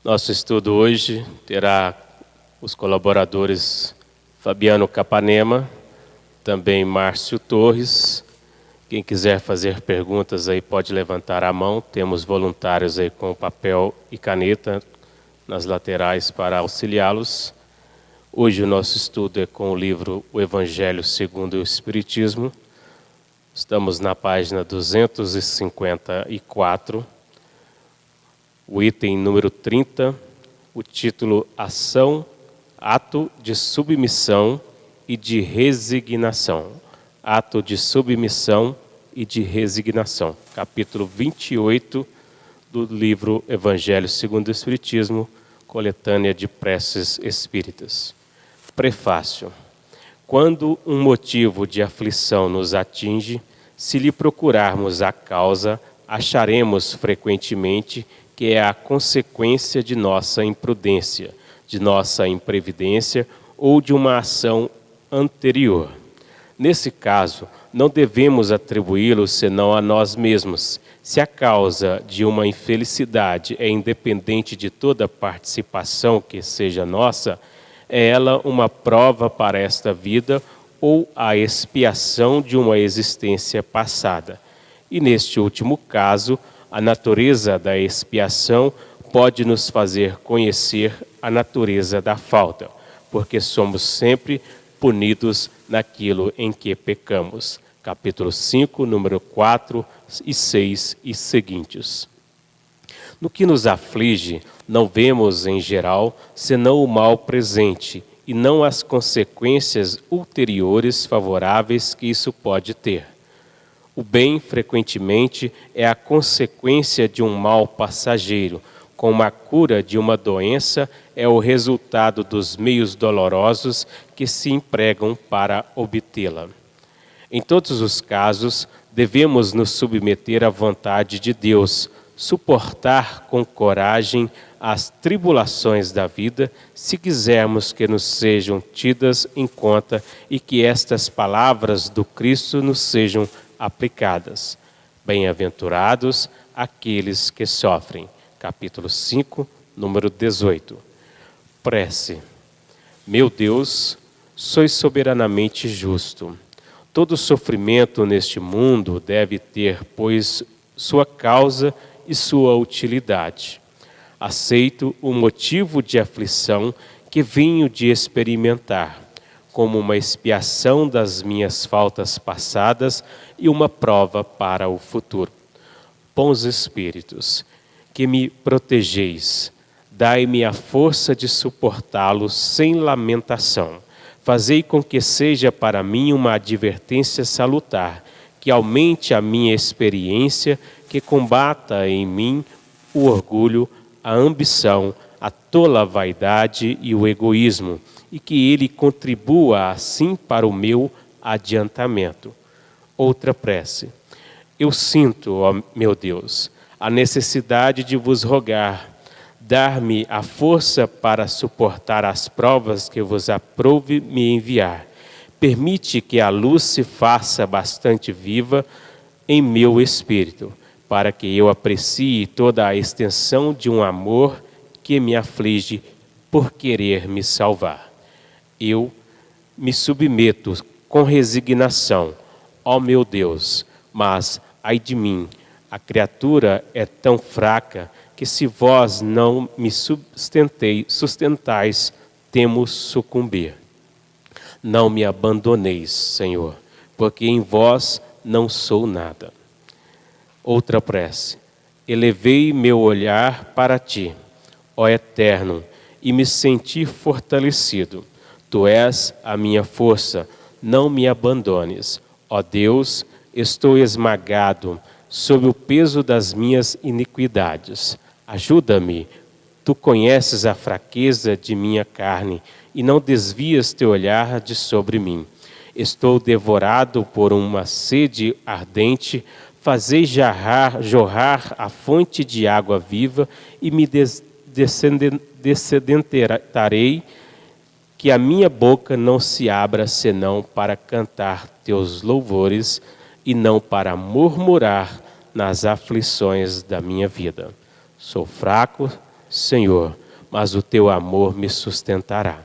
Nosso estudo hoje terá os colaboradores Fabiano Capanema, também Márcio Torres. Quem quiser fazer perguntas aí pode levantar a mão. Temos voluntários aí com papel e caneta nas laterais para auxiliá-los. Hoje o nosso estudo é com o livro O Evangelho segundo o Espiritismo. Estamos na página 254, o item número 30, o título Ação, Ato de Submissão e de Resignação. Ato de submissão e de resignação. Capítulo 28 do livro Evangelho segundo o Espiritismo, coletânea de preces espíritas. Prefácio. Quando um motivo de aflição nos atinge, se lhe procurarmos a causa, acharemos frequentemente que é a consequência de nossa imprudência, de nossa imprevidência ou de uma ação anterior. Nesse caso, não devemos atribuí-lo senão a nós mesmos. Se a causa de uma infelicidade é independente de toda participação que seja nossa, é ela uma prova para esta vida ou a expiação de uma existência passada. E neste último caso, a natureza da expiação pode nos fazer conhecer a natureza da falta, porque somos sempre punidos naquilo em que pecamos. Capítulo 5, número 4 e 6 e seguintes. No que nos aflige, não vemos, em geral, senão o mal presente, e não as consequências ulteriores favoráveis que isso pode ter. O bem, frequentemente, é a consequência de um mal passageiro, como a cura de uma doença é o resultado dos meios dolorosos que se empregam para obtê-la. Em todos os casos, devemos nos submeter à vontade de Deus, suportar com coragem as tribulações da vida, se quisermos que nos sejam tidas em conta e que estas palavras do Cristo nos sejam aplicadas. Bem-aventurados aqueles que sofrem. Capítulo 5, número 18. Prece. Meu Deus, sois soberanamente justo. Todo sofrimento neste mundo deve ter, pois, sua causa e sua utilidade. Aceito o motivo de aflição que venho de experimentar, como uma expiação das minhas faltas passadas e uma prova para o futuro. Bons Espíritos, que me protegeis, dai-me a força de suportá-lo sem lamentação. Fazei com que seja para mim uma advertência salutar, que aumente a minha experiência, que combata em mim o orgulho, a ambição, a tola vaidade e o egoísmo, e que ele contribua assim para o meu adiantamento. Outra prece. Eu sinto, ó meu Deus, a necessidade de vos rogar, dar-me a força para suportar as provas que vos aprouve me enviar. Permite que a luz se faça bastante viva em meu espírito, para que eu aprecie toda a extensão de um amor que me aflige por querer me salvar. Eu me submeto com resignação, ó meu Deus, mas, ai de mim, a criatura é tão fraca que se vós não me sustentais, temo sucumbir. Não me abandoneis, Senhor, porque em vós não sou nada. Outra prece. Elevei meu olhar para ti, ó Eterno, e me senti fortalecido. Tu és a minha força, não me abandones. Ó Deus, estou esmagado sob o peso das minhas iniquidades. Ajuda-me, tu conheces a fraqueza de minha carne e não desvias teu olhar de sobre mim. Estou devorado por uma sede ardente, fazei jorrar a fonte de água viva e me dessedentarei, que a minha boca não se abra senão para cantar teus louvores e não para murmurar nas aflições da minha vida. Sou fraco, Senhor, mas o teu amor me sustentará.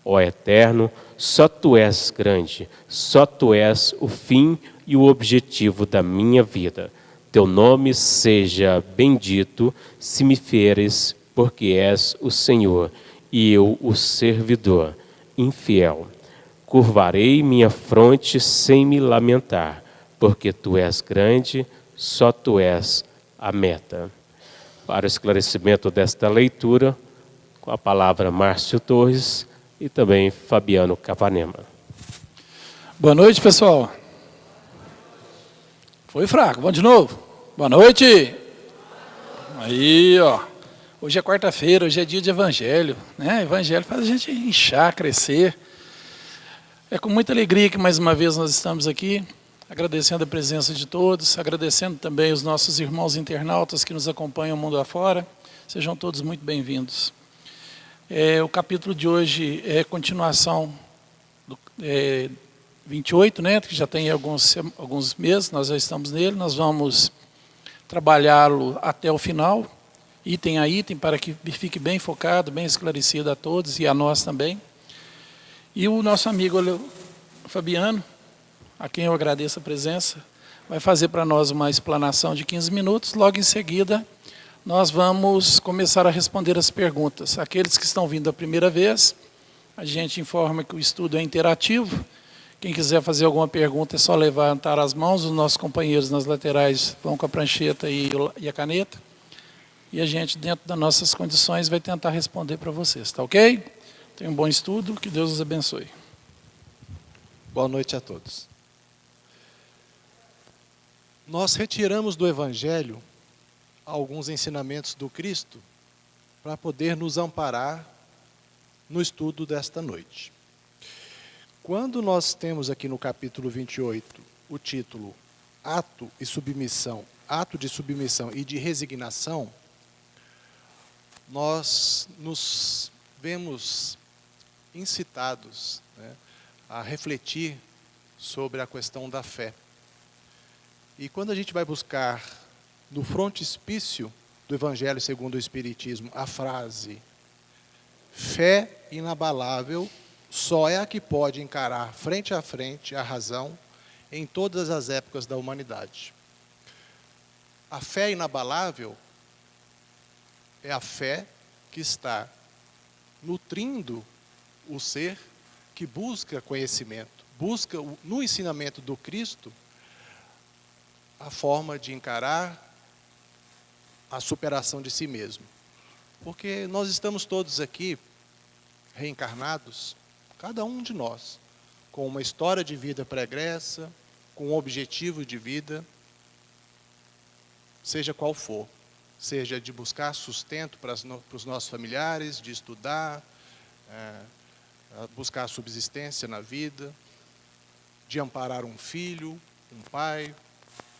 Ó Eterno, só tu és grande, só tu és o fim e o objetivo da minha vida. Teu nome seja bendito se me feres, porque és o Senhor e eu o servidor, infiel. Curvarei minha fronte sem me lamentar, porque tu és grande, só tu és a meta. Para o esclarecimento desta leitura, com a palavra Márcio Torres e também Fabiano Capanema. Boa noite, pessoal. Foi fraco, vamos de novo. Boa noite. Aí, ó. Hoje é quarta-feira, hoje é dia de evangelho, né? Evangelho faz a gente inchar, crescer. É com muita alegria que mais uma vez nós estamos aqui, agradecendo a presença de todos, agradecendo também os nossos irmãos internautas que nos acompanham mundo afora. Sejam todos muito bem-vindos. O capítulo de hoje é continuação do 28, né, que já tem alguns meses, nós já estamos nele, nós vamos trabalhá-lo até o final, item a item, para que fique bem focado, bem esclarecido a todos e a nós também. E o nosso amigo Fabiano, a quem eu agradeço a presença, vai fazer para nós uma explanação de 15 minutos, logo em seguida nós vamos começar a responder as perguntas. Aqueles que estão vindo a primeira vez, a gente informa que o estudo é interativo. Quem quiser fazer alguma pergunta é só levantar as mãos, os nossos companheiros nas laterais vão com a prancheta e a caneta. E a gente, dentro das nossas condições, vai tentar responder para vocês, tá ok? Tenham um bom estudo, que Deus os abençoe. Boa noite a todos. Nós retiramos do Evangelho alguns ensinamentos do Cristo para poder nos amparar no estudo desta noite. Quando nós temos aqui no capítulo 28 o título Ato de submissão e de resignação, nós nos vemos incitados, né, a refletir sobre a questão da fé. E quando a gente vai buscar no frontispício do Evangelho segundo o Espiritismo a frase fé inabalável só é a que pode encarar frente a frente a razão em todas as épocas da humanidade. A fé inabalável é a fé que está nutrindo o ser que busca conhecimento, busca no ensinamento do Cristo a forma de encarar a superação de si mesmo. Porque nós estamos todos aqui reencarnados, cada um de nós, com uma história de vida pregressa, com um objetivo de vida, seja qual for, seja de buscar sustento para os nossos familiares, de estudar, buscar subsistência na vida, de amparar um filho, um pai.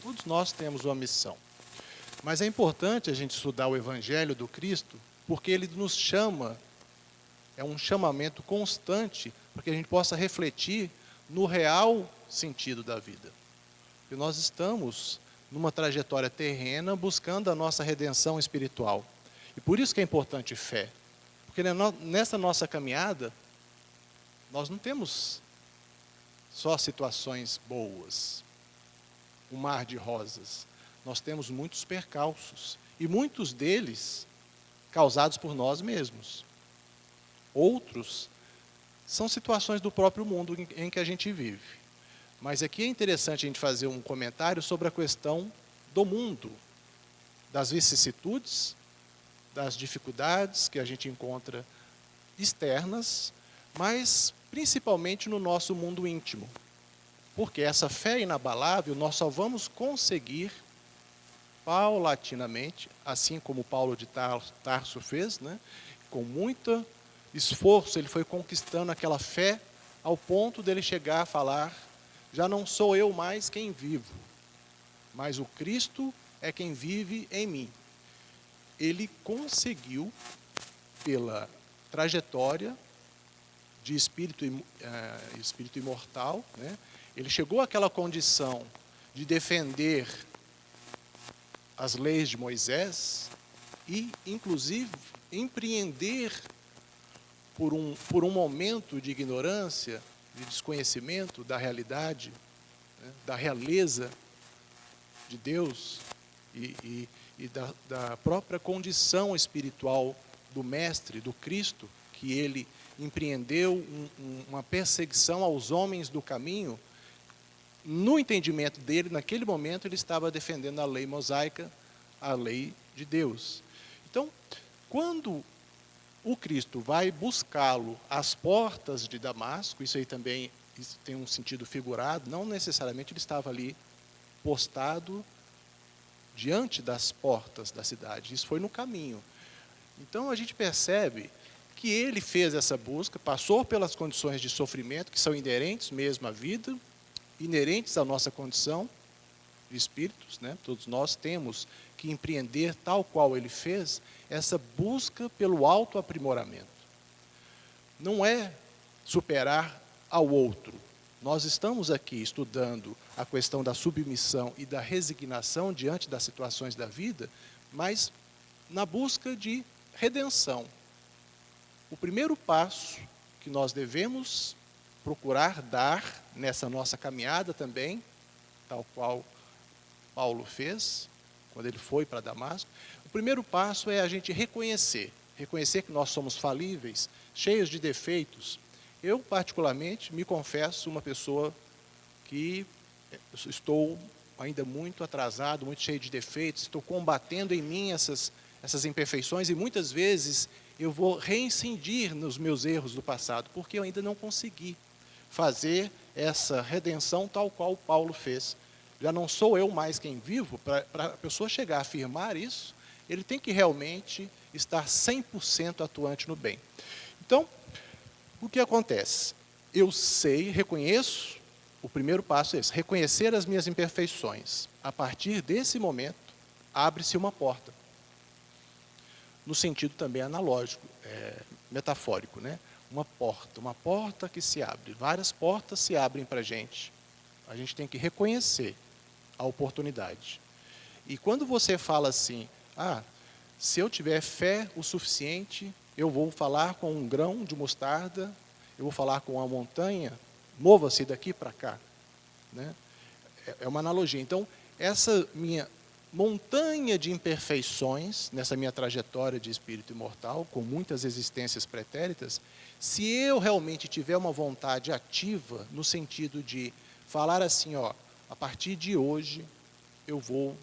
Todos nós temos uma missão. Mas é importante a gente estudar o Evangelho do Cristo, porque ele nos chama, é um chamamento constante, para que a gente possa refletir no real sentido da vida. Porque nós estamos numa trajetória terrena, buscando a nossa redenção espiritual. E por isso que é importante fé. Porque nessa nossa caminhada, nós não temos só situações boas, um mar de rosas. Nós temos muitos percalços, e muitos deles causados por nós mesmos. Outros são situações do próprio mundo em que a gente vive. Mas aqui é interessante a gente fazer um comentário sobre a questão do mundo, das vicissitudes, das dificuldades que a gente encontra externas, mas principalmente no nosso mundo íntimo. Porque essa fé inabalável nós só vamos conseguir paulatinamente, assim como Paulo de Tarso fez, né? Com muito esforço ele foi conquistando aquela fé ao ponto dele chegar a falar: já não sou eu mais quem vivo, mas o Cristo é quem vive em mim. Ele conseguiu, pela trajetória de espírito imortal, né? Ele chegou àquela condição de defender as leis de Moisés e, inclusive, empreender por um momento de ignorância, de desconhecimento da realidade, né, da realeza de Deus e da própria condição espiritual do Mestre, do Cristo, que ele empreendeu uma perseguição aos homens do caminho. No entendimento dele, naquele momento, ele estava defendendo a lei mosaica, a lei de Deus. Então, quando o Cristo vai buscá-lo às portas de Damasco, isso aí também tem um sentido figurado, não necessariamente ele estava ali postado diante das portas da cidade, isso foi no caminho. Então a gente percebe que ele fez essa busca, passou pelas condições de sofrimento que são inerentes mesmo à vida, inerentes à nossa condição de espíritos, né? Todos nós temos que empreender, tal qual ele fez, essa busca pelo autoaprimoramento. Não é superar ao outro. Nós estamos aqui estudando a questão da submissão e da resignação diante das situações da vida, mas na busca de redenção. O primeiro passo que nós devemos procurar dar nessa nossa caminhada também, tal qual Paulo fez, quando ele foi para Damasco, o primeiro passo é a gente reconhecer que nós somos falíveis, cheios de defeitos. Eu, particularmente, me confesso uma pessoa que estou ainda muito atrasado, muito cheio de defeitos, estou combatendo em mim essas imperfeições e muitas vezes eu vou reincidir nos meus erros do passado, porque eu ainda não consegui fazer essa redenção tal qual Paulo fez. Já não sou eu mais quem vivo. Para a pessoa chegar a afirmar isso, ele tem que realmente estar 100% atuante no bem. Então, o que acontece? Eu sei, reconheço, o primeiro passo é esse, reconhecer as minhas imperfeições. A partir desse momento, abre-se uma porta. No sentido também analógico, metafórico, né? Uma porta que se abre. Várias portas se abrem para a gente. A gente tem que reconhecer a oportunidade. E quando você fala assim, se eu tiver fé o suficiente, eu vou falar com um grão de mostarda, eu vou falar com uma montanha, mova-se daqui para cá. Né? É uma analogia. Então, essa minha montanha de imperfeições, nessa minha trajetória de espírito imortal, com muitas existências pretéritas, se eu realmente tiver uma vontade ativa, no sentido de falar assim, a partir de hoje, eu vou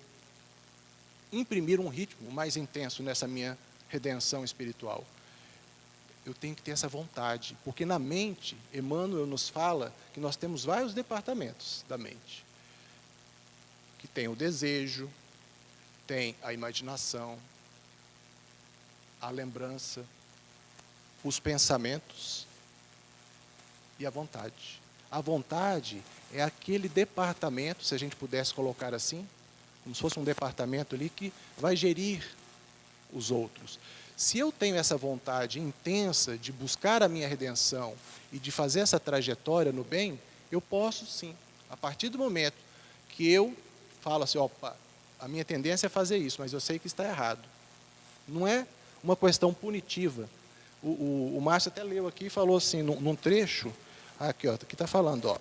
imprimir um ritmo mais intenso nessa minha redenção espiritual. Eu tenho que ter essa vontade, porque na mente, Emmanuel nos fala que nós temos vários departamentos da mente. Que tem o desejo, tem a imaginação, a lembrança, os pensamentos e a vontade. A vontade é aquele departamento, se a gente pudesse colocar assim, como se fosse um departamento ali que vai gerir os outros. Se eu tenho essa vontade intensa de buscar a minha redenção e de fazer essa trajetória no bem, eu posso sim, a partir do momento que eu falo assim, a minha tendência é fazer isso, mas eu sei que está errado. Não é uma questão punitiva. O Márcio até leu aqui e falou assim, num trecho, aqui está falando,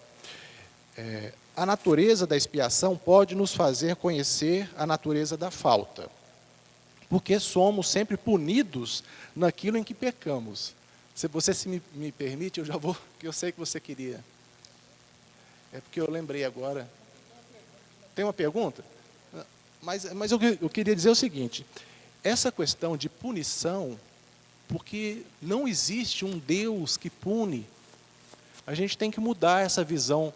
a natureza da expiação pode nos fazer conhecer a natureza da falta, porque somos sempre punidos naquilo em que pecamos. Se você me permite, que eu sei que você queria. É porque eu lembrei agora. Tem uma pergunta? Mas eu queria dizer o seguinte, essa questão de punição, porque não existe um Deus que pune, a gente tem que mudar essa visão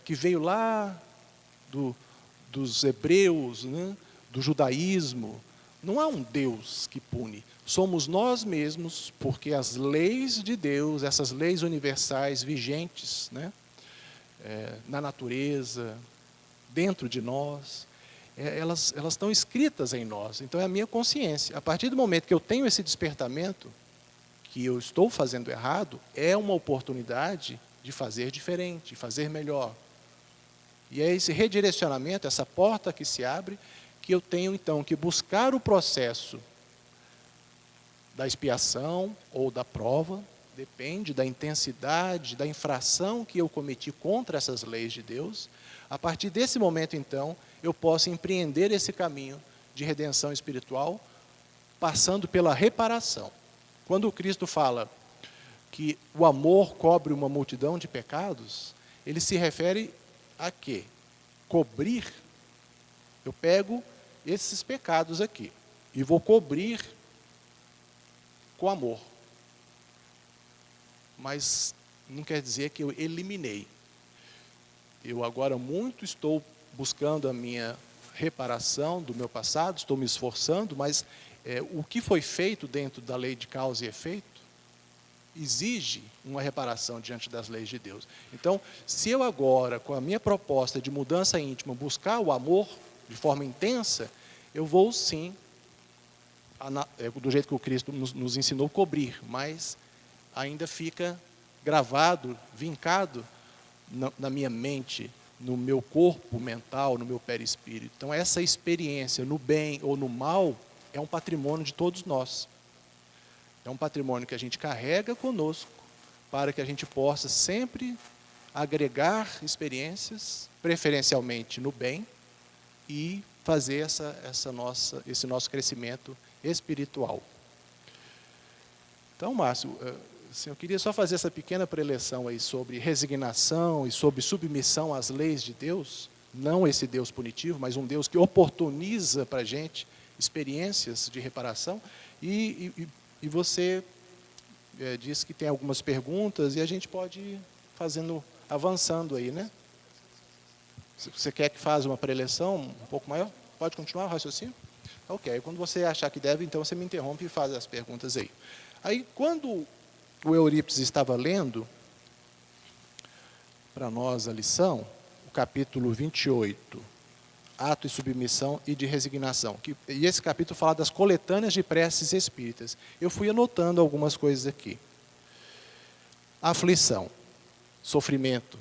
que veio lá dos hebreus, né, do judaísmo. Não há um Deus que pune, somos nós mesmos, porque as leis de Deus, essas leis universais vigentes, né, na natureza, dentro de nós, elas estão escritas em nós. Então é a minha consciência. A partir do momento que eu tenho esse despertamento, que eu estou fazendo errado, é uma oportunidade de fazer diferente, de fazer melhor. E é esse redirecionamento, essa porta que se abre, que eu tenho então que buscar o processo da expiação ou da prova, depende da intensidade, da infração que eu cometi contra essas leis de Deus. A partir desse momento, então, eu posso empreender esse caminho de redenção espiritual, passando pela reparação. Quando Cristo fala que o amor cobre uma multidão de pecados, ele se refere a quê? Cobrir. Eu pego esses pecados aqui e vou cobrir com amor. Mas não quer dizer que eu eliminei. Eu agora muito estou buscando a minha reparação do meu passado, estou me esforçando, mas o que foi feito dentro da lei de causa e efeito exige uma reparação diante das leis de Deus. Então, se eu agora, com a minha proposta de mudança íntima, buscar o amor de forma intensa, eu vou sim, do jeito que o Cristo nos ensinou, cobrir, mas ainda fica gravado, vincado na minha mente, no meu corpo mental, no meu perispírito. Então, essa experiência, no bem ou no mal, é um patrimônio de todos nós. É um patrimônio que a gente carrega conosco, para que a gente possa sempre agregar experiências, preferencialmente no bem, e fazer esse nosso crescimento espiritual. Então, Márcio, eu queria só fazer essa pequena preleção aí sobre resignação e sobre submissão às leis de Deus, não esse Deus punitivo, mas um Deus que oportuniza para a gente experiências de reparação, e você disse que tem algumas perguntas e a gente pode ir avançando aí, né? Você quer que faça uma preleção um pouco maior? Pode continuar o raciocínio? Ok, quando você achar que deve, então você me interrompe e faz as perguntas aí. Aí, quando o Eurípides estava lendo para nós a lição, o capítulo 28, ato e submissão e de resignação. E esse capítulo fala das coletâneas de preces espíritas. Eu fui anotando algumas coisas aqui. Aflição, sofrimento,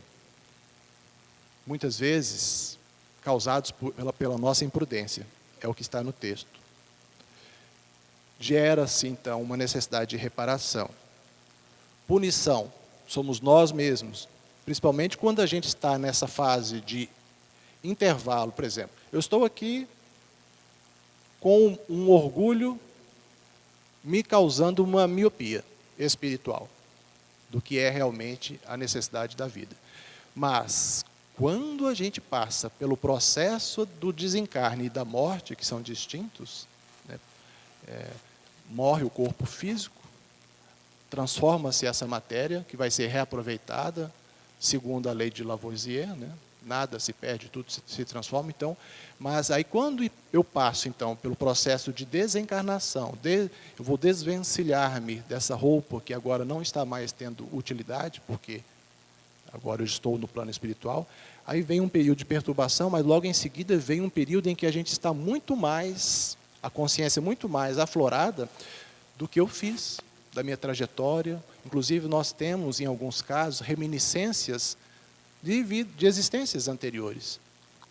muitas vezes causados pela nossa imprudência. É o que está no texto. Gera-se, então, uma necessidade de reparação. Punição, somos nós mesmos, principalmente quando a gente está nessa fase de intervalo, por exemplo. Eu estou aqui com um orgulho me causando uma miopia espiritual do que é realmente a necessidade da vida. Mas, quando a gente passa pelo processo do desencarne e da morte, que são distintos, né, morre o corpo físico, transforma-se essa matéria, que vai ser reaproveitada, segundo a lei de Lavoisier, né? Nada se perde, tudo se transforma. Então, mas aí quando eu passo então pelo processo de desencarnação, eu vou desvencilhar-me dessa roupa que agora não está mais tendo utilidade, porque agora eu estou no plano espiritual. Aí vem um período de perturbação, mas logo em seguida vem um período em que a gente está muito mais, a consciência muito mais aflorada do que eu fiz, da minha trajetória. Inclusive nós temos, em alguns casos, reminiscências de existências anteriores.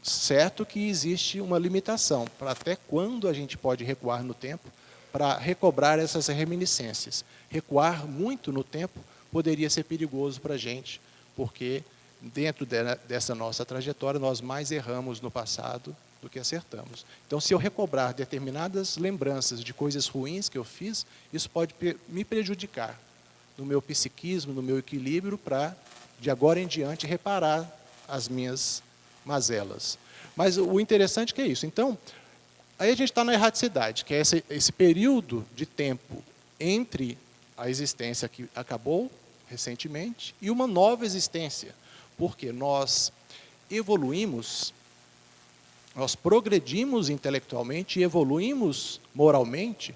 Certo que existe uma limitação para até quando a gente pode recuar no tempo para recobrar essas reminiscências. Recuar muito no tempo poderia ser perigoso para a gente, porque dentro dessa nossa trajetória nós mais erramos no passado do que acertamos. Então, se eu recobrar determinadas lembranças de coisas ruins que eu fiz, isso pode me prejudicar no meu psiquismo, no meu equilíbrio, para de agora em diante reparar as minhas mazelas. Mas o interessante que é isso. Então, aí a gente está na erraticidade, que é esse período de tempo entre a existência que acabou recentemente e uma nova existência. Porque nós evoluímos, nós progredimos intelectualmente e evoluímos moralmente,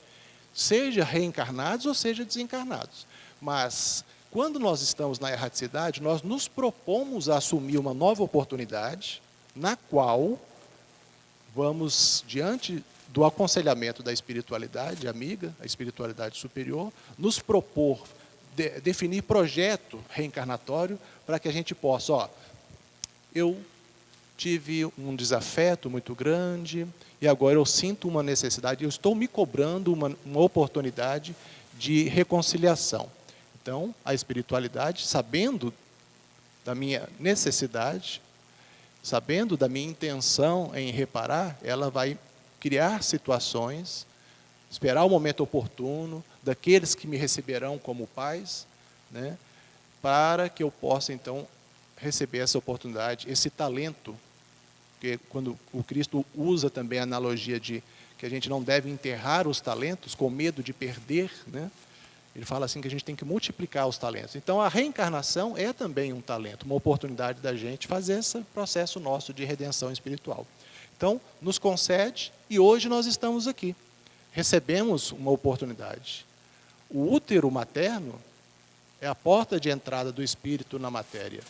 seja reencarnados ou seja desencarnados. Mas quando nós estamos na erraticidade, nós nos propomos a assumir uma nova oportunidade, na qual vamos, diante do aconselhamento da espiritualidade amiga, a espiritualidade superior, nos propor, definir projeto reencarnatório para que a gente possa, eu tive um desafeto muito grande e agora eu sinto uma necessidade, eu estou me cobrando uma oportunidade de reconciliação. Então, a espiritualidade, sabendo da minha necessidade, sabendo da minha intenção em reparar, ela vai criar situações, esperar o momento oportuno, daqueles que me receberão como pais, né, para que eu possa, então, receber essa oportunidade, esse talento, porque quando o Cristo usa também a analogia de que a gente não deve enterrar os talentos com medo de perder, né? Ele fala assim que a gente tem que multiplicar os talentos. Então, a reencarnação é também um talento, uma oportunidade da gente fazer esse processo nosso de redenção espiritual. Então, nos concede, e hoje nós estamos aqui. Recebemos uma oportunidade. O útero materno é a porta de entrada do espírito na matéria.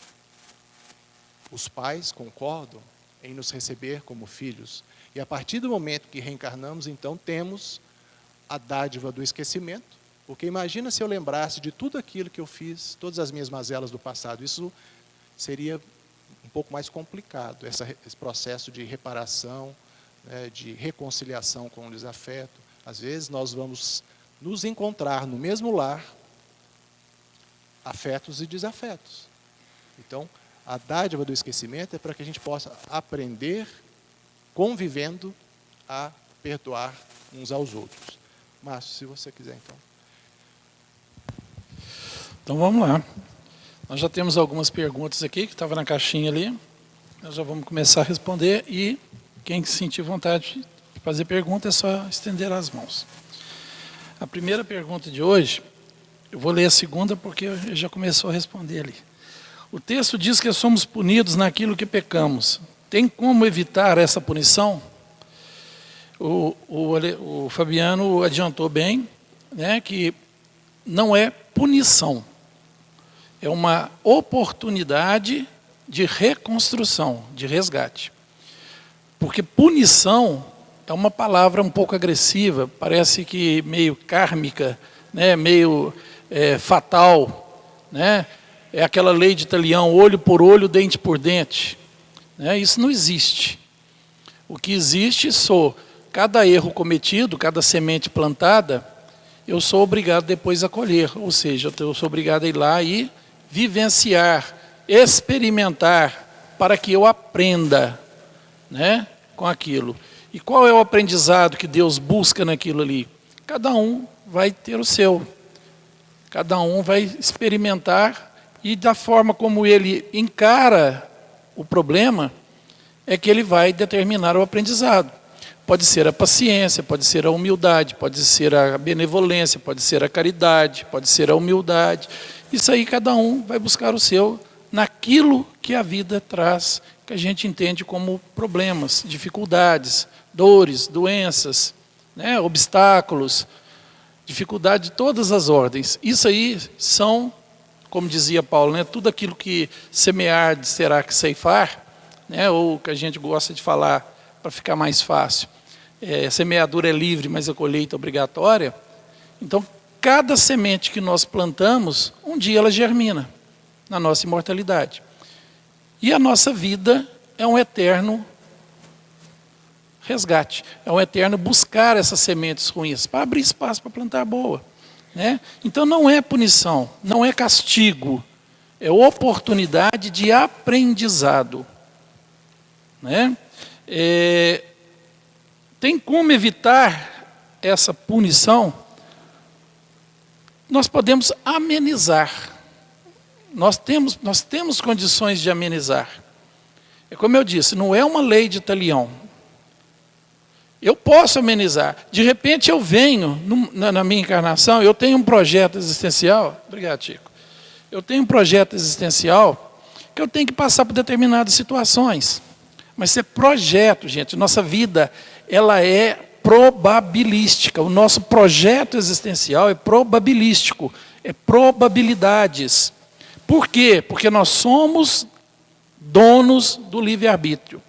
Os pais concordam em nos receber como filhos. E a partir do momento que reencarnamos, então, temos a dádiva do esquecimento. Porque imagina se eu lembrasse de tudo aquilo que eu fiz, todas as minhas mazelas do passado. Isso seria um pouco mais complicado, esse processo de reparação, né, de reconciliação com o desafeto. Às vezes nós vamos nos encontrar no mesmo lar, afetos e desafetos. Então, a dádiva do esquecimento é para que a gente possa aprender, convivendo, a perdoar uns aos outros. Márcio, se você quiser, então. Então, vamos lá. Nós já temos algumas perguntas aqui, que estavam na caixinha ali. Nós já vamos começar a responder e quem sentir vontade de fazer pergunta é só estender as mãos. A primeira pergunta de hoje, eu vou ler a segunda porque ele já começou a responder ali. O texto diz que somos punidos naquilo que pecamos. Tem como evitar essa punição? O Fabiano adiantou bem, né, que não é punição. É uma oportunidade de reconstrução, de resgate. Porque punição é uma palavra um pouco agressiva, parece que meio kármica, né, meio fatal, né? É aquela lei de Talião, olho por olho, dente por dente. Né? Isso não existe. O que existe cada erro cometido, cada semente plantada, eu sou obrigado depois a colher. Ou seja, eu sou obrigado a ir lá e vivenciar, experimentar, para que eu aprenda, né, com aquilo. E qual é o aprendizado que Deus busca naquilo ali? Cada um vai ter o seu. Cada um vai experimentar e da forma como ele encara o problema, é que ele vai determinar o aprendizado. Pode ser a paciência, pode ser a humildade, pode ser a benevolência, pode ser a caridade, pode ser a humildade. Isso aí cada um vai buscar o seu naquilo que a vida traz, que a gente entende como problemas, dificuldades, dores, doenças, né, obstáculos, dificuldade de todas as ordens. Isso aí são, como dizia Paulo, né, tudo aquilo que semear será que ceifar, né, ou que a gente gosta de falar para ficar mais fácil. A semeadura é livre, mas a colheita é obrigatória. Então, cada semente que nós plantamos, um dia ela germina na nossa imortalidade. E a nossa vida é um eterno resgate, é um eterno buscar essas sementes ruins, para abrir espaço para plantar boa. Né? Então não é punição, não é castigo, é oportunidade de aprendizado. Né? Tem como evitar essa punição? Nós podemos amenizar. Nós temos condições de amenizar. É como eu disse, não é uma lei de Talião. Eu posso amenizar. De repente eu venho, na minha encarnação, eu tenho um projeto existencial. Obrigado, Chico. Eu tenho um projeto existencial que eu tenho que passar por determinadas situações. Mas isso é projeto, gente. Nossa vida, ela é probabilística. O nosso projeto existencial é probabilístico. É probabilidades. Por quê? Porque nós somos donos do livre-arbítrio.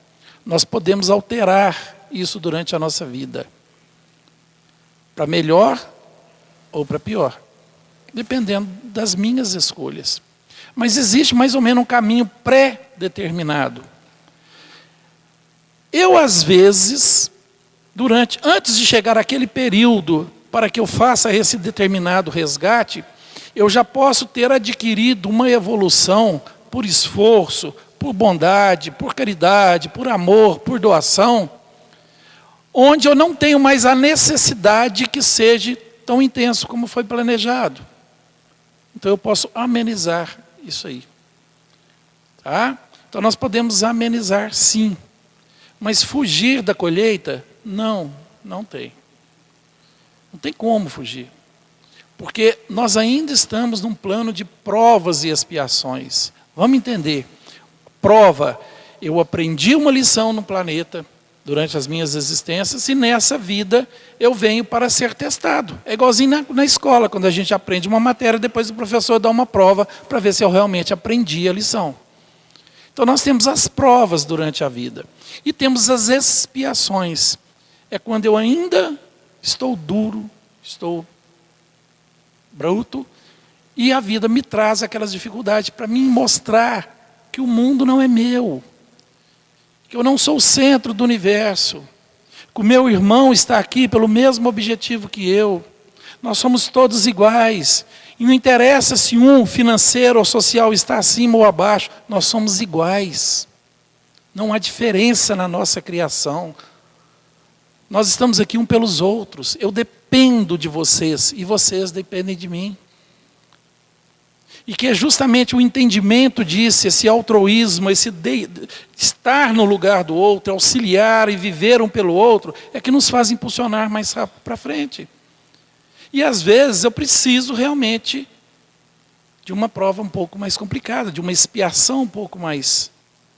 Nós podemos alterar isso durante a nossa vida. Para melhor ou para pior. Dependendo das minhas escolhas. Mas existe mais ou menos um caminho pré-determinado. Eu, às vezes, antes de chegar àquele período para que eu faça esse determinado resgate, eu já posso ter adquirido uma evolução por esforço, por bondade, por caridade, por amor, por doação, onde eu não tenho mais a necessidade que seja tão intenso como foi planejado. Então eu posso amenizar isso aí. Tá? Então nós podemos amenizar sim. Mas fugir da colheita, não tem. Não tem como fugir. Porque nós ainda estamos num plano de provas e expiações. Vamos entender. Prova, eu aprendi uma lição no planeta durante as minhas existências e nessa vida eu venho para ser testado. É igualzinho na escola, quando a gente aprende uma matéria, depois o professor dá uma prova para ver se eu realmente aprendi a lição. Então nós temos as provas durante a vida. E temos as expiações. É quando eu ainda estou duro, estou bruto, e a vida me traz aquelas dificuldades para me mostrar que o mundo não é meu, que eu não sou o centro do universo, que o meu irmão está aqui pelo mesmo objetivo que eu, nós somos todos iguais, e não interessa se um financeiro ou social está acima ou abaixo, nós somos iguais, não há diferença na nossa criação, nós estamos aqui um pelos outros, eu dependo de vocês, e vocês dependem de mim. E que é justamente o entendimento disso, esse altruísmo, esse estar no lugar do outro, auxiliar e viver um pelo outro, é que nos faz impulsionar mais rápido para frente. E às vezes eu preciso realmente de uma prova um pouco mais complicada, de uma expiação um pouco mais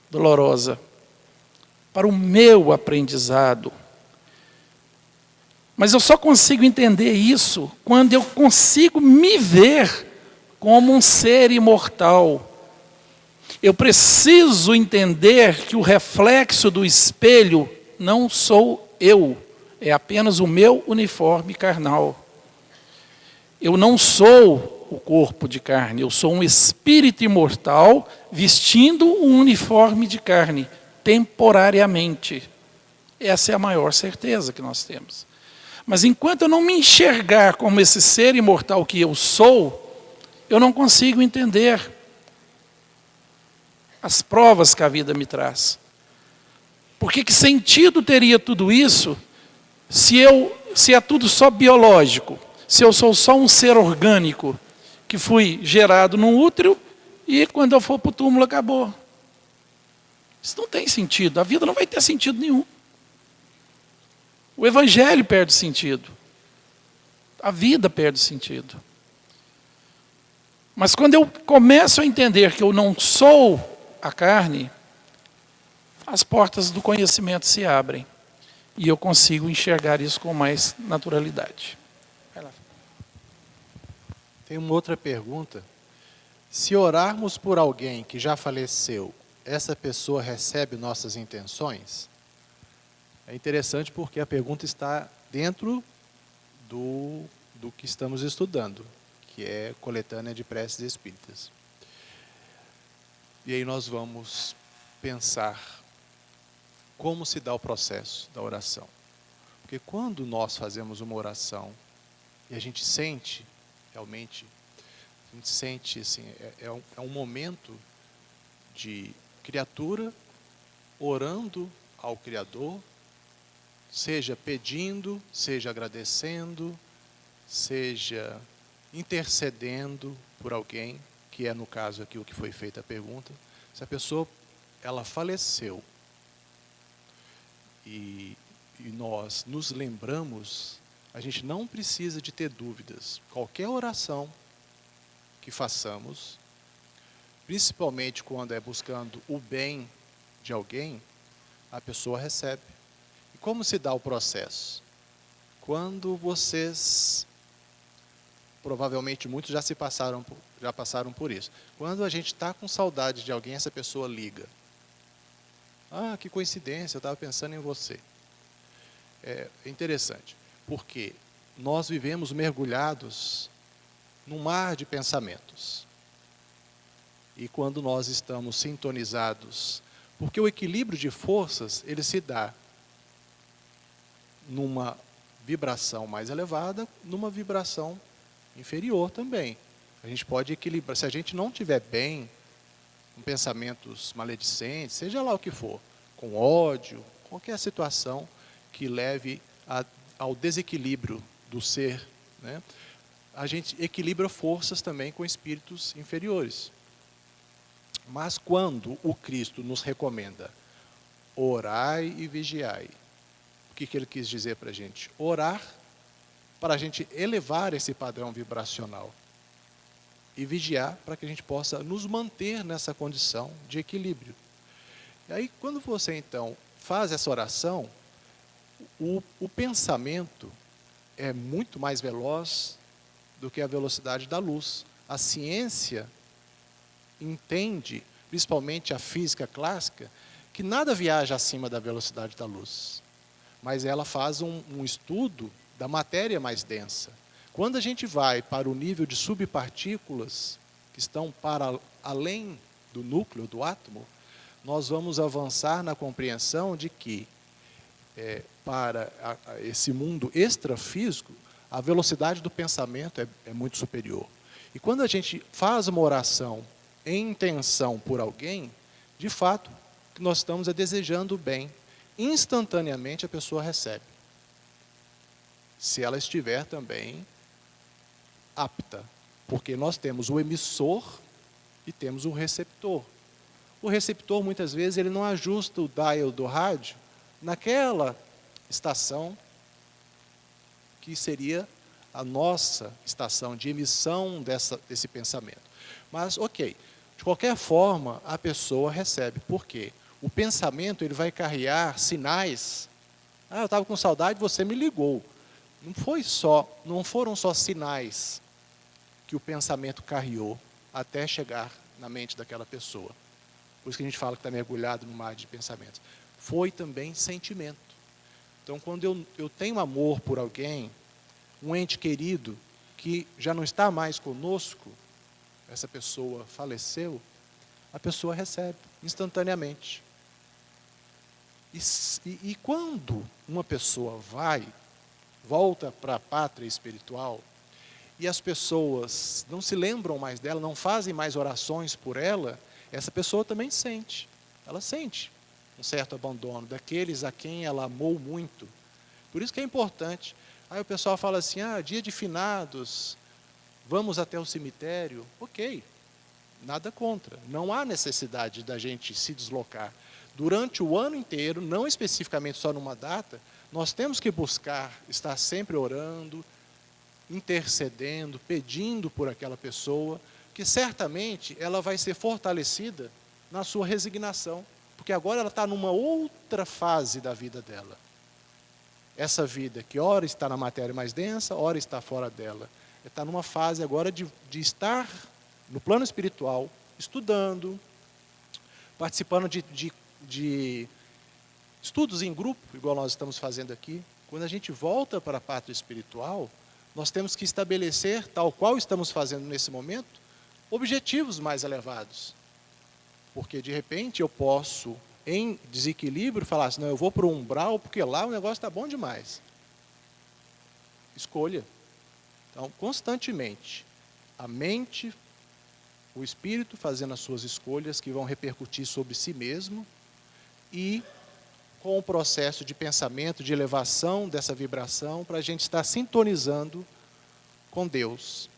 dolorosa, para o meu aprendizado. Mas eu só consigo entender isso quando eu consigo me ver como um ser imortal. Eu preciso entender que o reflexo do espelho não sou eu, é apenas o meu uniforme carnal. Eu não sou o corpo de carne, eu sou um espírito imortal vestindo um uniforme de carne, temporariamente. Essa é a maior certeza que nós temos. Mas enquanto eu não me enxergar como esse ser imortal que eu sou, eu não consigo entender as provas que a vida me traz. Porque que sentido teria tudo isso se é tudo só biológico, se eu sou só um ser orgânico que fui gerado num útero e quando eu for para o túmulo acabou. Isso não tem sentido, a vida não vai ter sentido nenhum. O evangelho perde sentido. A vida perde sentido. Mas quando eu começo a entender que eu não sou a carne, as portas do conhecimento se abrem. E eu consigo enxergar isso com mais naturalidade. Vai lá. Tem uma outra pergunta. Se orarmos por alguém que já faleceu, essa pessoa recebe nossas intenções? É interessante porque a pergunta está dentro do que estamos estudando, que é coletânea de preces espíritas. E aí nós vamos pensar como se dá o processo da oração. Porque quando nós fazemos uma oração e a gente sente, realmente, a gente sente assim, é um momento de criatura orando ao Criador, seja pedindo, seja agradecendo, seja intercedendo por alguém, que é no caso aqui o que foi feita a pergunta. Se a pessoa, ela faleceu e nós nos lembramos, a gente não precisa de ter dúvidas. Qualquer oração que façamos, principalmente quando é buscando o bem de alguém, a pessoa recebe. E como se dá o processo? Quando vocês, provavelmente muitos já passaram por isso. Quando a gente está com saudade de alguém, essa pessoa liga. Ah, que coincidência, eu estava pensando em você. É interessante, porque nós vivemos mergulhados num mar de pensamentos. E quando nós estamos sintonizados, porque o equilíbrio de forças, ele se dá numa vibração mais elevada numa vibração inferior também. A gente pode equilibrar. Se a gente não estiver bem, com pensamentos maledicentes, seja lá o que for, com ódio, qualquer situação que leve ao desequilíbrio do ser, né? A gente equilibra forças também com espíritos inferiores. Mas quando o Cristo nos recomenda orai e vigiai, o que ele quis dizer para a gente? Orar para a gente elevar esse padrão vibracional e vigiar para que a gente possa nos manter nessa condição de equilíbrio. E aí, quando você então faz essa oração, o pensamento é muito mais veloz do que a velocidade da luz. A ciência entende, principalmente a física clássica, que nada viaja acima da velocidade da luz. Mas ela faz um estudo da matéria mais densa. Quando a gente vai para o nível de subpartículas, que estão para além do núcleo, do átomo, nós vamos avançar na compreensão de que, para esse mundo extrafísico, a velocidade do pensamento é muito superior. E quando a gente faz uma oração em intenção por alguém, de fato, o que nós estamos desejando o bem. Instantaneamente a pessoa recebe. Se ela estiver também apta. Porque nós temos o emissor e temos o receptor. O receptor, muitas vezes, ele não ajusta o dial do rádio naquela estação que seria a nossa estação de emissão desse pensamento. Mas, ok, de qualquer forma, a pessoa recebe. Por quê? O pensamento ele vai carregar sinais. Eu estava com saudade, você me ligou. Não foram só sinais que o pensamento carreou até chegar na mente daquela pessoa. Por isso que a gente fala que está mergulhado no mar de pensamentos. Foi também sentimento. Então, quando eu tenho amor por alguém, um ente querido que já não está mais conosco, essa pessoa faleceu, a pessoa recebe instantaneamente. E quando uma pessoa volta para a pátria espiritual, e as pessoas não se lembram mais dela, não fazem mais orações por ela, essa pessoa também sente. Ela sente um certo abandono daqueles a quem ela amou muito. Por isso que é importante. Aí o pessoal fala assim, dia de finados, vamos até o cemitério. Ok, nada contra. Não há necessidade da gente se deslocar. Durante o ano inteiro, não especificamente só numa data, nós temos que buscar estar sempre orando, intercedendo, pedindo por aquela pessoa, que certamente ela vai ser fortalecida na sua resignação, porque agora ela está numa outra fase da vida dela. Essa vida que ora está na matéria mais densa, ora está fora dela. Está numa fase agora de estar no plano espiritual, estudando, participando de estudos em grupo, igual nós estamos fazendo aqui. Quando a gente volta para a pátria espiritual, nós temos que estabelecer, tal qual estamos fazendo nesse momento, objetivos mais elevados. Porque, de repente, eu posso, em desequilíbrio, falar assim, não, eu vou para o umbral, porque lá o negócio está bom demais. Escolha. Então, constantemente, a mente, o espírito fazendo as suas escolhas que vão repercutir sobre si mesmo e com o processo de pensamento, de elevação dessa vibração, para a gente estar sintonizando com Deus.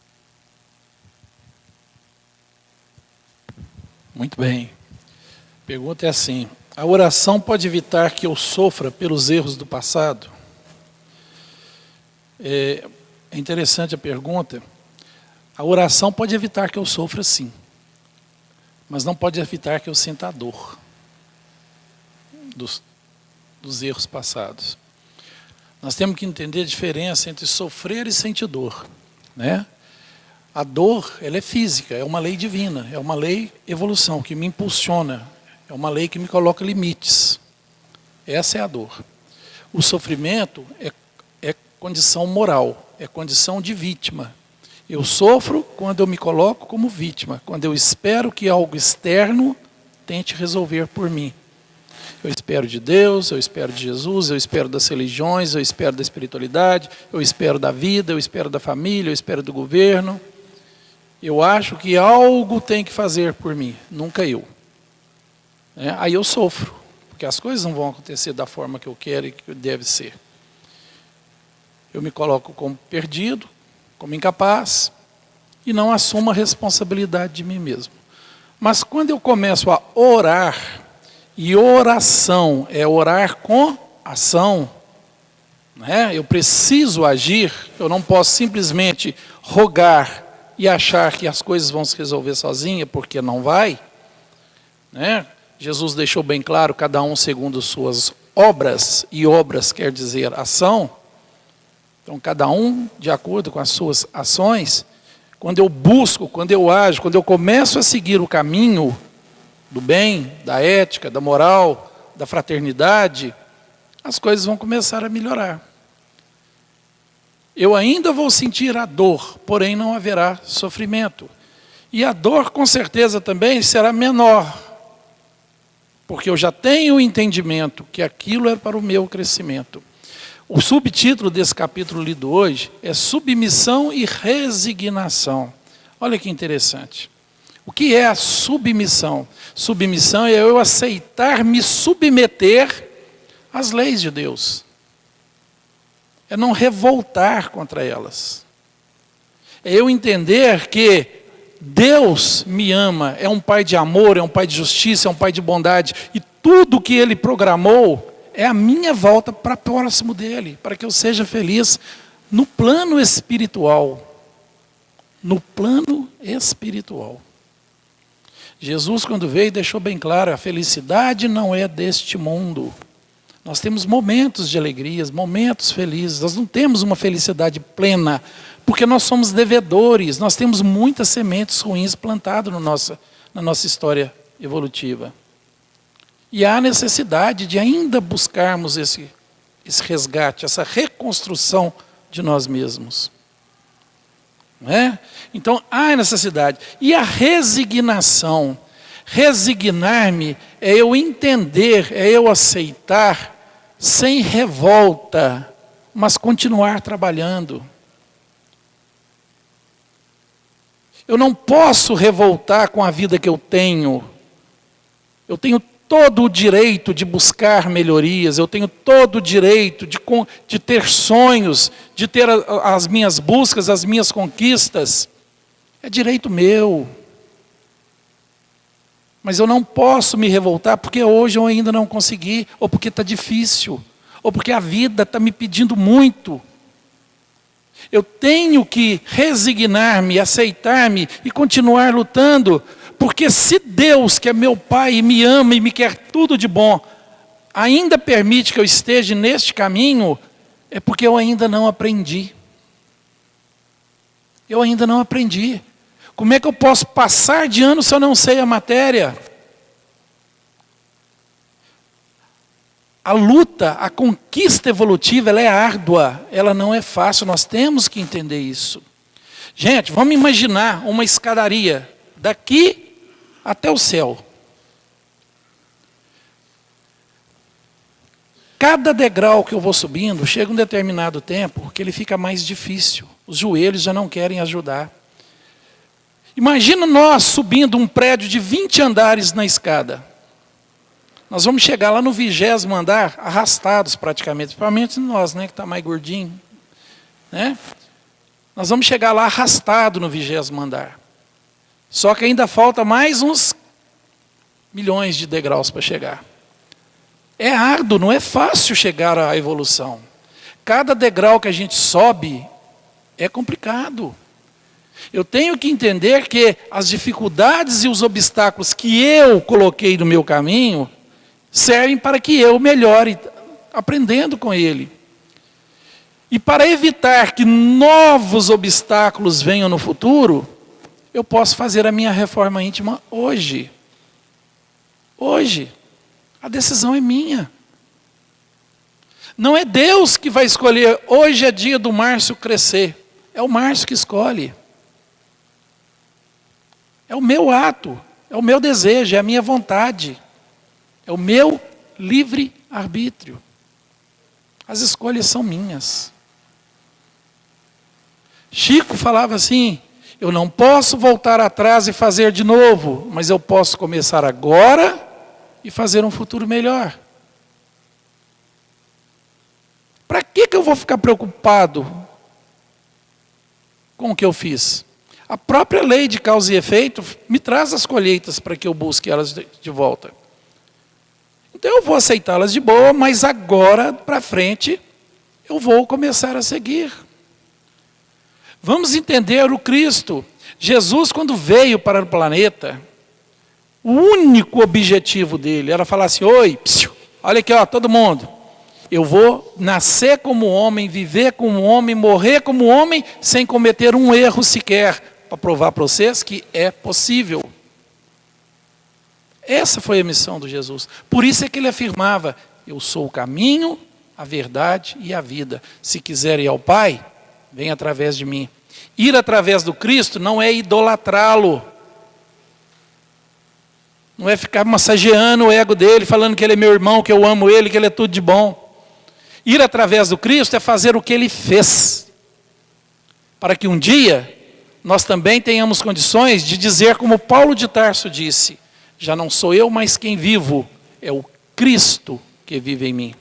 Muito bem. A pergunta é assim, a oração pode evitar que eu sofra pelos erros do passado? É interessante a pergunta. A oração pode evitar que eu sofra, sim. Mas não pode evitar que eu sinta a dor dos erros passados. Nós temos que entender a diferença entre sofrer e sentir dor, né? A dor, ela é física, é uma lei divina, é uma lei evolução que me impulsiona, é uma lei que me coloca limites. Essa é a dor. O sofrimento é condição moral, é condição de vítima. Eu sofro quando eu me coloco como vítima, quando eu espero que algo externo tente resolver por mim. Eu espero de Deus, eu espero de Jesus, eu espero das religiões, eu espero da espiritualidade, eu espero da vida, eu espero da família, eu espero do governo. Eu acho que algo tem que fazer por mim, nunca eu. Aí eu sofro, porque as coisas não vão acontecer da forma que eu quero e que deve ser. Eu me coloco como perdido, como incapaz, e não assumo a responsabilidade de mim mesmo. Mas quando eu começo a orar, e oração é orar com ação, eu preciso agir, eu não posso simplesmente rogar e achar que as coisas vão se resolver sozinha, porque não vai. Jesus deixou bem claro, cada um segundo suas obras, e obras quer dizer ação. Então, cada um de acordo com as suas ações. Quando eu busco, quando eu ajo, quando eu começo a seguir o caminho do bem, da ética, da moral, da fraternidade, as coisas vão começar a melhorar. Eu ainda vou sentir a dor, porém não haverá sofrimento. E a dor, com certeza, também será menor, porque eu já tenho o entendimento que aquilo é para o meu crescimento. O subtítulo desse capítulo lido hoje é submissão e resignação. Olha que interessante. O que é a submissão? Submissão é eu aceitar me submeter às leis de Deus. É não revoltar contra elas. É eu entender que Deus me ama, é um Pai de amor, é um Pai de justiça, é um Pai de bondade. E tudo que Ele programou é a minha volta para próximo dEle, para que eu seja feliz no plano espiritual. No plano espiritual. Jesus, quando veio, deixou bem claro, a felicidade não é deste mundo. Nós temos momentos de alegrias, momentos felizes. Nós não temos uma felicidade plena, porque nós somos devedores. Nós temos muitas sementes ruins plantadas na nossa história evolutiva. E há necessidade de ainda buscarmos esse resgate, essa reconstrução de nós mesmos. Não é? Então, há necessidade. E a resignação. Resignar-me é eu entender, é eu aceitar, sem revolta, mas continuar trabalhando. Eu não posso revoltar com a vida que eu tenho. Eu tenho todo o direito de buscar melhorias, eu tenho todo o direito de ter sonhos, de ter as minhas buscas, as minhas conquistas. É direito meu. Mas eu não posso me revoltar porque hoje eu ainda não consegui, ou porque está difícil, ou porque a vida está me pedindo muito. Eu tenho que resignar-me, aceitar-me e continuar lutando, porque se Deus, que é meu Pai e me ama e me quer tudo de bom, ainda permite que eu esteja neste caminho, é porque eu ainda não aprendi. Eu ainda não aprendi. Como é que eu posso passar de ano se eu não sei a matéria? A luta, a conquista evolutiva, ela é árdua, ela não é fácil, nós temos que entender isso. Gente, vamos imaginar uma escadaria, daqui até o céu. Cada degrau que eu vou subindo, chega um determinado tempo que ele fica mais difícil. Os joelhos já não querem ajudar. Imagina nós subindo um prédio de 20 andares na escada. Nós vamos chegar lá no 20º andar, arrastados praticamente, principalmente nós, que está mais gordinho. Nós vamos chegar lá arrastado no 20º andar. Só que ainda falta mais uns milhões de degraus para chegar. É árduo, não é fácil chegar à evolução. Cada degrau que a gente sobe é complicado. Eu tenho que entender que as dificuldades e os obstáculos que eu coloquei no meu caminho servem para que eu melhore, aprendendo com ele. E para evitar que novos obstáculos venham no futuro, eu posso fazer a minha reforma íntima hoje. Hoje. A decisão é minha. Não é Deus que vai escolher, hoje é dia do Márcio crescer. É o Márcio que escolhe. É o meu ato, é o meu desejo, é a minha vontade. É o meu livre-arbítrio. As escolhas são minhas. Chico falava assim: eu não posso voltar atrás e fazer de novo, mas eu posso começar agora e fazer um futuro melhor. Para que eu vou ficar preocupado com o que eu fiz? A própria lei de causa e efeito me traz as colheitas para que eu busque elas de volta. Então eu vou aceitá-las de boa, mas agora para frente eu vou começar a seguir. Vamos entender o Cristo. Jesus, quando veio para o planeta, o único objetivo dele era falar assim: oi, psiu, olha aqui, ó, todo mundo. Eu vou nascer como homem, viver como homem, morrer como homem, sem cometer um erro sequer, para provar para vocês que é possível. Essa foi a missão de Jesus. Por isso é que ele afirmava: eu sou o caminho, a verdade e a vida. Se quiser ir ao Pai, vem através de mim. Ir através do Cristo não é idolatrá-lo. Não é ficar massageando o ego dele, falando que ele é meu irmão, que eu amo ele, que ele é tudo de bom. Ir através do Cristo é fazer o que ele fez. Para que um dia nós também tenhamos condições de dizer como Paulo de Tarso disse: já não sou eu mais quem vivo, é o Cristo que vive em mim.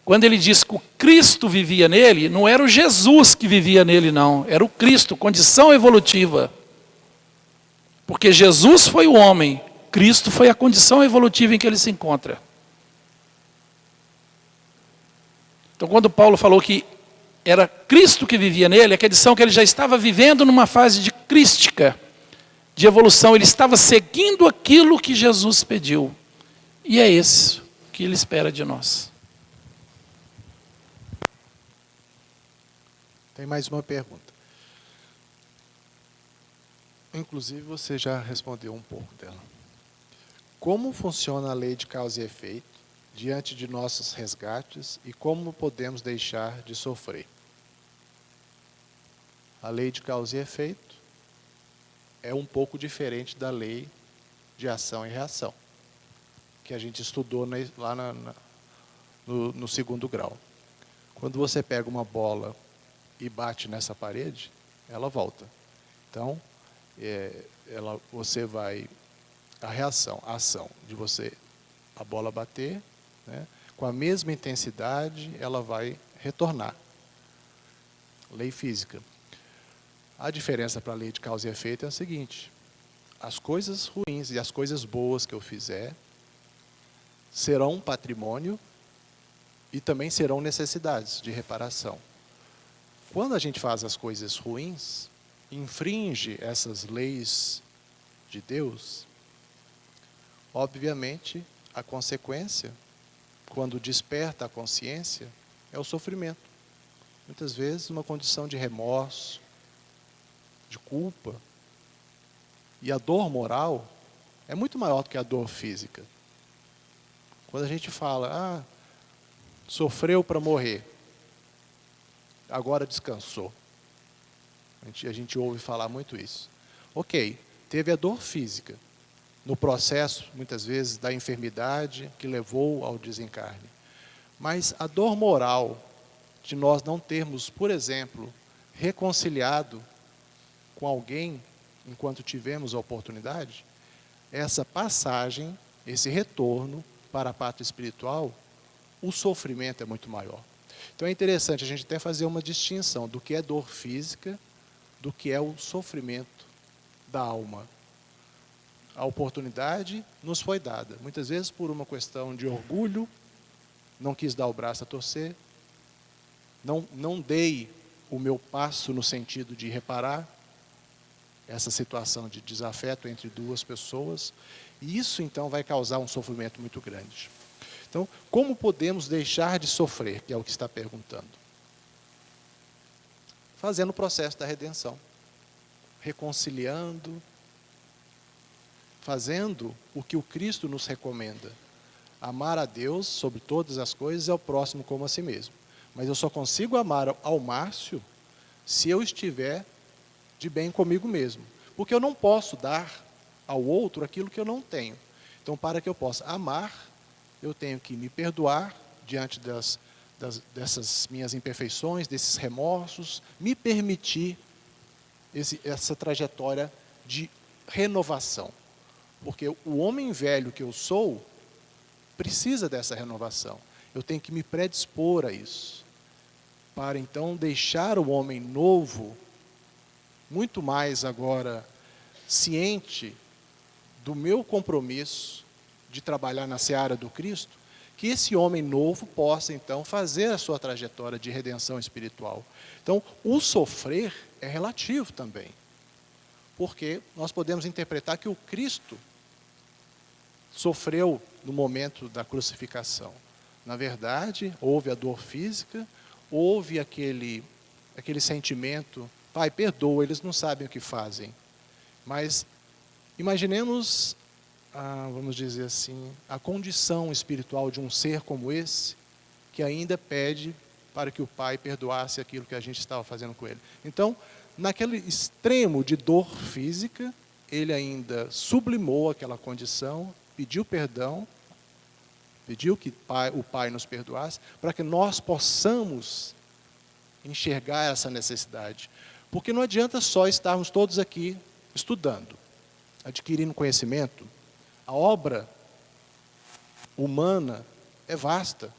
Quando ele diz que o Cristo vivia nele, não era o Jesus que vivia nele, não. Era o Cristo, condição evolutiva. Porque Jesus foi o homem, Cristo foi a condição evolutiva em que ele se encontra. Então, quando Paulo falou que era Cristo que vivia nele, a condição que ele já estava vivendo numa fase de crística, de evolução. Ele estava seguindo aquilo que Jesus pediu. E é isso que ele espera de nós. Tem mais uma pergunta. Inclusive, você já respondeu um pouco dela. Como funciona a lei de causa e efeito diante de nossos resgates e como podemos deixar de sofrer? A lei de causa e efeito é um pouco diferente da lei de ação e reação, que a gente estudou lá no segundo grau. Quando você pega uma bola e bate nessa parede, ela volta. Então, você vai... A reação, a ação de a bola bater, né, com a mesma intensidade, ela vai retornar. Lei física. A diferença para a lei de causa e efeito é a seguinte: as coisas ruins e as coisas boas que eu fizer serão um patrimônio e também serão necessidades de reparação. Quando a gente faz as coisas ruins, infringe essas leis de Deus, obviamente, a consequência, quando desperta a consciência, é o sofrimento. Muitas vezes, uma condição de remorso, de culpa. E a dor moral é muito maior do que a dor física. Quando a gente fala, sofreu para morrer, agora descansou. A gente ouve falar muito isso. Ok, teve a dor física, no processo, muitas vezes, da enfermidade que levou ao desencarne. Mas a dor moral de nós não termos, por exemplo, reconciliado com alguém enquanto tivemos a oportunidade, essa passagem, esse retorno para a pátria espiritual, o sofrimento é muito maior. Então é interessante a gente até fazer uma distinção do que é dor física, do que é o sofrimento da alma. A oportunidade nos foi dada, muitas vezes por uma questão de orgulho, não quis dar o braço a torcer, não dei o meu passo no sentido de reparar essa situação de desafeto entre duas pessoas, e isso então vai causar um sofrimento muito grande. Então, como podemos deixar de sofrer, que é o que está perguntando? Fazendo o processo da redenção, reconciliando, fazendo o que o Cristo nos recomenda. Amar a Deus sobre todas as coisas e ao próximo como a si mesmo. Mas eu só consigo amar ao Márcio se eu estiver de bem comigo mesmo. Porque eu não posso dar ao outro aquilo que eu não tenho. Então, para que eu possa amar, eu tenho que me perdoar diante dessas minhas imperfeições, desses remorsos, me permitir essa trajetória de renovação. Porque o homem velho que eu sou precisa dessa renovação. Eu tenho que me predispor a isso, para então deixar o homem novo, muito mais agora ciente do meu compromisso de trabalhar na seara do Cristo, que esse homem novo possa então fazer a sua trajetória de redenção espiritual. Então, o sofrer é relativo também, porque nós podemos interpretar que o Cristo sofreu no momento da crucificação. Na verdade, houve a dor física, houve aquele sentimento, Pai, perdoa, eles não sabem o que fazem. Mas imaginemos, vamos dizer assim, a condição espiritual de um ser como esse, que ainda pede para que o Pai perdoasse aquilo que a gente estava fazendo com ele. Então, naquele extremo de dor física, ele ainda sublimou aquela condição, pediu perdão, pediu que o Pai nos perdoasse, para que nós possamos enxergar essa necessidade. Porque não adianta só estarmos todos aqui estudando, adquirindo conhecimento. A obra humana é vasta.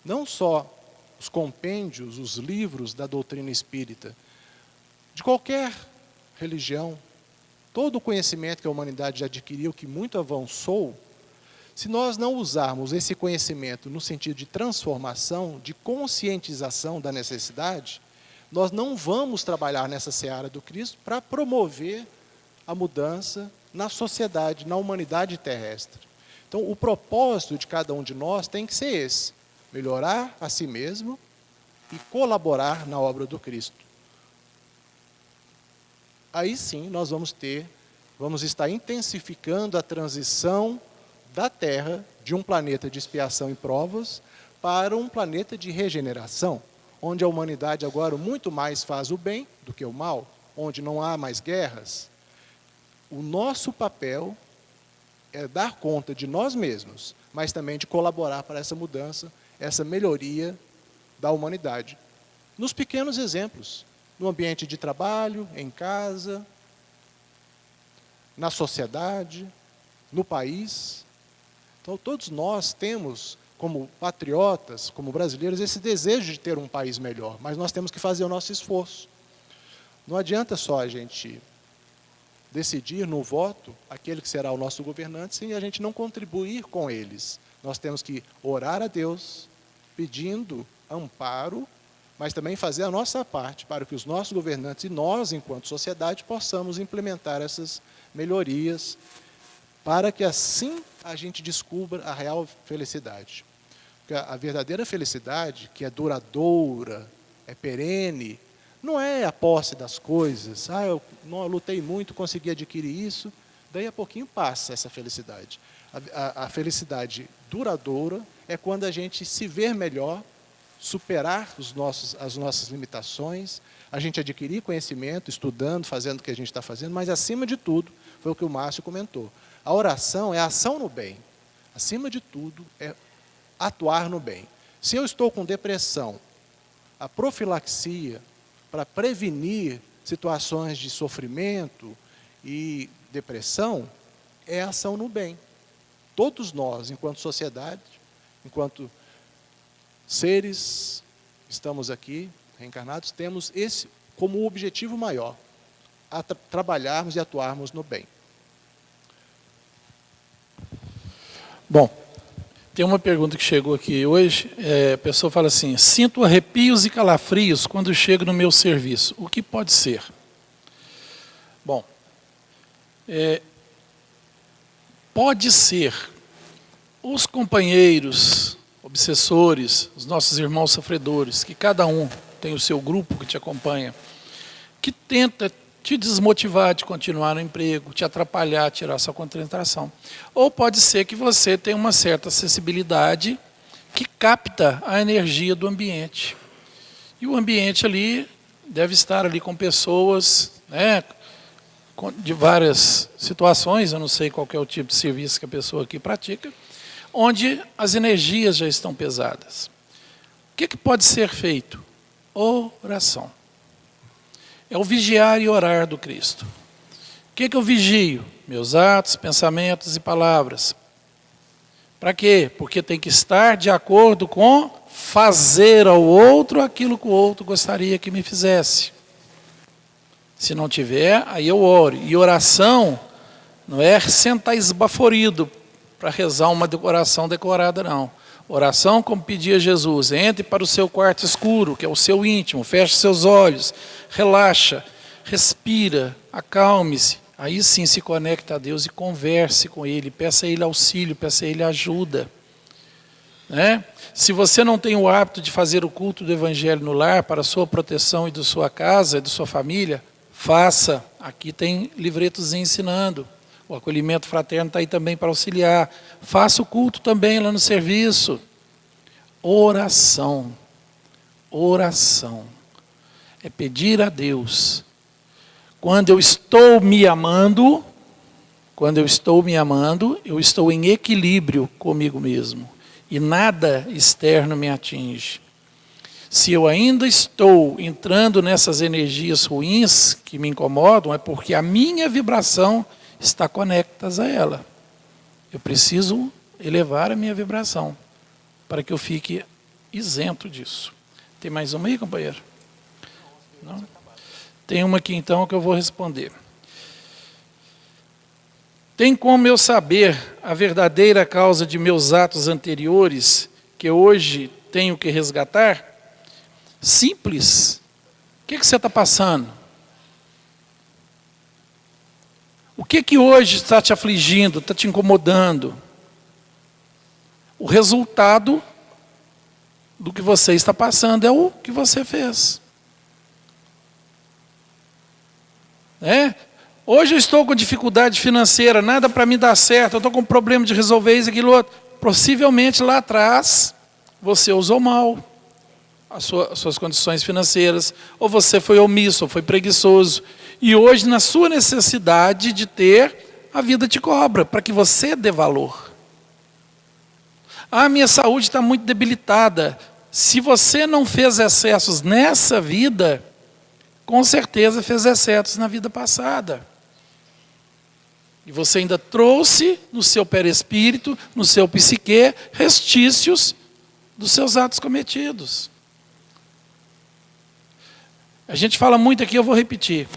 Não só os compêndios, os livros da doutrina espírita, de qualquer religião, todo o conhecimento que a humanidade já adquiriu, que muito avançou, se nós não usarmos esse conhecimento no sentido de transformação, de conscientização da necessidade, nós não vamos trabalhar nessa seara do Cristo para promover a mudança na sociedade, na humanidade terrestre. Então, o propósito de cada um de nós tem que ser esse: melhorar a si mesmo e colaborar na obra do Cristo. Aí sim nós vamos estar intensificando a transição da Terra de um planeta de expiação e provas para um planeta de regeneração, onde a humanidade agora muito mais faz o bem do que o mal, onde não há mais guerras. O nosso papel é dar conta de nós mesmos, mas também de colaborar para essa mudança, essa melhoria da humanidade. Nos pequenos exemplos, no ambiente de trabalho, em casa, na sociedade, no país. Então, todos nós temos, como patriotas, como brasileiros, esse desejo de ter um país melhor, mas nós temos que fazer o nosso esforço. Não adianta só a gente decidir no voto aquele que será o nosso governante, sem a gente não contribuir com eles. Nós temos que orar a Deus, pedindo amparo, mas também fazer a nossa parte para que os nossos governantes e nós, enquanto sociedade, possamos implementar essas melhorias, para que assim a gente descubra a real felicidade. Porque a verdadeira felicidade, que é duradoura, é perene, não é a posse das coisas. Eu lutei muito, consegui adquirir isso, daí a pouquinho passa essa felicidade. A felicidade duradoura é quando a gente se ver melhor, superar as nossas limitações, a gente adquirir conhecimento, estudando, fazendo o que a gente está fazendo, mas acima de tudo, foi o que o Márcio comentou, a oração é a ação no bem. Acima de tudo, é atuar no bem. Se eu estou com depressão, a profilaxia para prevenir situações de sofrimento e depressão é ação no bem. Todos nós, enquanto sociedade, enquanto seres, estamos aqui, reencarnados, temos esse como objetivo maior, trabalharmos e atuarmos no bem. Bom, tem uma pergunta que chegou aqui hoje, a pessoa fala assim: sinto arrepios e calafrios quando chego no meu serviço, o que pode ser? Bom, pode ser os companheiros obsessores, os nossos irmãos sofredores, que cada um tem o seu grupo que te acompanha, que tenta te desmotivar de continuar no emprego, te atrapalhar, tirar sua concentração. Ou pode ser que você tenha uma certa sensibilidade que capta a energia do ambiente. E o ambiente ali deve estar ali com pessoas, né, de várias situações, eu não sei qual que é o tipo de serviço que a pessoa aqui pratica, onde as energias já estão pesadas. O que pode ser feito? Oração. É o vigiar e orar do Cristo. O que eu vigio? Meus atos, pensamentos e palavras. Para quê? Porque tem que estar de acordo com fazer ao outro aquilo que o outro gostaria que me fizesse. Se não tiver, aí eu oro. E oração não é sentar esbaforido para rezar uma oração decorada, não. Oração, como pedia Jesus, entre para o seu quarto escuro, que é o seu íntimo, feche seus olhos, relaxa, respira, acalme-se. Aí sim se conecta a Deus e converse com Ele, peça a Ele auxílio, peça a Ele ajuda. Né? Se você não tem o hábito de fazer o culto do Evangelho no lar, para a sua proteção e da sua casa, e da sua família, faça. Aqui tem livretos ensinando. O acolhimento fraterno está aí também para auxiliar. Faça o culto também lá no serviço. Oração. Oração. É pedir a Deus. Quando eu estou me amando, eu estou em equilíbrio comigo mesmo. E nada externo me atinge. Se eu ainda estou entrando nessas energias ruins que me incomodam, é porque a minha vibração está conectas a ela. Eu preciso elevar a minha vibração para que eu fique isento disso. Tem mais uma aí, companheiro? Não? Tem uma aqui então que eu vou responder. Tem como eu saber a verdadeira causa de meus atos anteriores que hoje tenho que resgatar? Simples. O que você está passando? O que hoje está te afligindo, está te incomodando? O resultado do que você está passando é o que você fez. Hoje eu estou com dificuldade financeira, nada para me dar certo, eu estou com problema de resolver isso, aquilo, outro. Possivelmente lá atrás você usou mal as suas condições financeiras, ou você foi omisso, ou foi preguiçoso. E hoje, na sua necessidade de ter, a vida te cobra, para que você dê valor. Minha saúde está muito debilitada. Se você não fez excessos nessa vida, com certeza fez excessos na vida passada. E você ainda trouxe no seu perispírito, no seu psique, restícios dos seus atos cometidos. A gente fala muito aqui, eu vou repetir.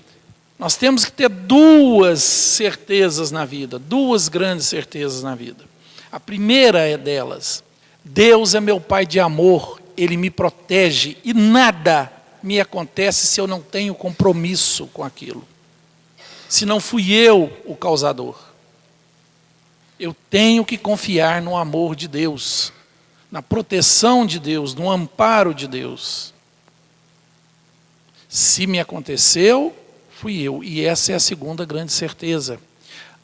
Nós temos que ter duas certezas na vida, duas grandes certezas na vida. A primeira é delas: Deus é meu Pai de amor, Ele me protege e nada me acontece se eu não tenho compromisso com aquilo. Se não fui eu o causador. Eu tenho que confiar no amor de Deus, na proteção de Deus, no amparo de Deus. Se me aconteceu, fui eu. E essa é a segunda grande certeza.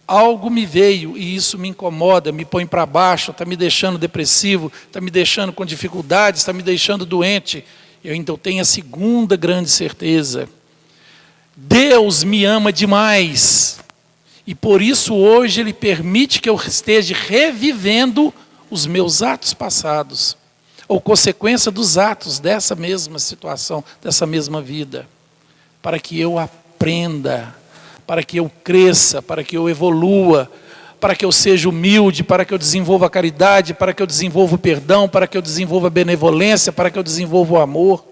Algo me veio e isso me incomoda, me põe para baixo, está me deixando depressivo, está me deixando com dificuldades, está me deixando doente. Eu então tenho a segunda grande certeza. Deus me ama demais. E por isso hoje Ele permite que eu esteja revivendo os meus atos passados. Ou consequência dos atos dessa mesma situação, dessa mesma vida. Para que eu aprenda, para que eu cresça, para que eu evolua, para que eu seja humilde, para que eu desenvolva a caridade, para que eu desenvolva o perdão, para que eu desenvolva a benevolência, para que eu desenvolva o amor.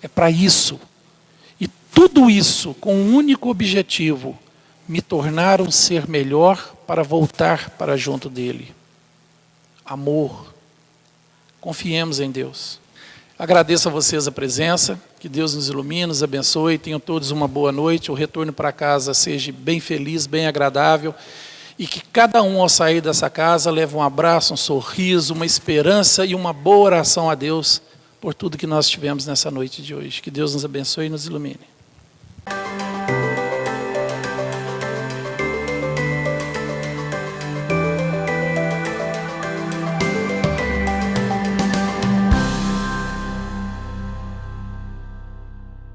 É para isso. E tudo isso com um único objetivo: me tornar um ser melhor para voltar para junto dele. Amor. Confiemos em Deus. Agradeço a vocês a presença, que Deus nos ilumine, nos abençoe, tenham todos uma boa noite, o retorno para casa seja bem feliz, bem agradável, e que cada um ao sair dessa casa leve um abraço, um sorriso, uma esperança e uma boa oração a Deus por tudo que nós tivemos nessa noite de hoje. Que Deus nos abençoe e nos ilumine.